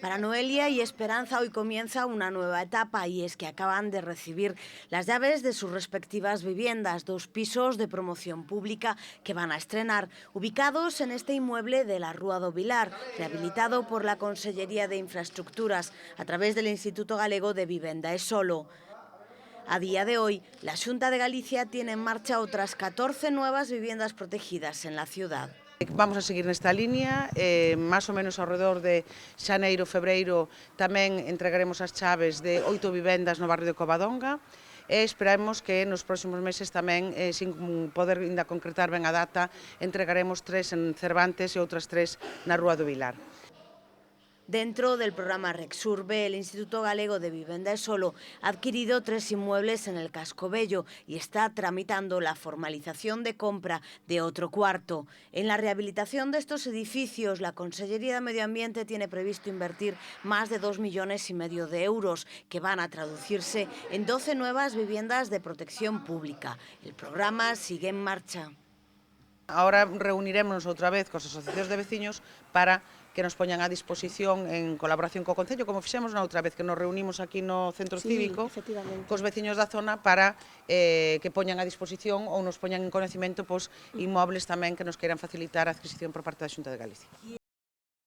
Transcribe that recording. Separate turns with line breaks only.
Para Noelia y Esperanza hoy comienza una nueva etapa y es que acaban de recibir las llaves de sus respectivas viviendas, 2 pisos de promoción pública que van a estrenar, ubicados en este inmueble de la Rúa do Vilar, rehabilitado por la Consellería de Infraestructuras a través del Instituto Galego de Vivenda e Solo. A día de hoy, la Xunta de Galicia tiene en marcha otras 14 nuevas viviendas protegidas en la ciudad.
Vamos a seguir nesta línea, máis ou menos ao redor de xaneiro, febreiro, tamén entregaremos as chaves de 8 vivendas no barrio de Covadonga e esperamos que nos próximos meses tamén, sin poder ainda concretar ben a data, entregaremos 3 en Cervantes e outras 3 na Rúa do Vilar.
Dentro del programa Rexurbe, el Instituto Galego de Vivenda e Solo ha adquirido 3 inmuebles en el Casco Bello y está tramitando la formalización de compra de otro cuarto. En la rehabilitación de estos edificios, la Consellería de Medio Ambiente tiene previsto invertir más de 2,5 millones de euros, que van a traducirse en 12 nuevas viviendas de protección pública. El programa sigue en marcha.
Ahora reuniremos outra vez cos asociacións de veciños para que nos poñan a disposición en colaboración co Concello, como fixemos na outra vez que nos reunimos aquí no Centro Cívico, cos veciños da zona para que poñan a disposición ou nos poñan en coñecemento inmobles tamén que nos queiran facilitar a adquisición por parte da Xunta de Galicia.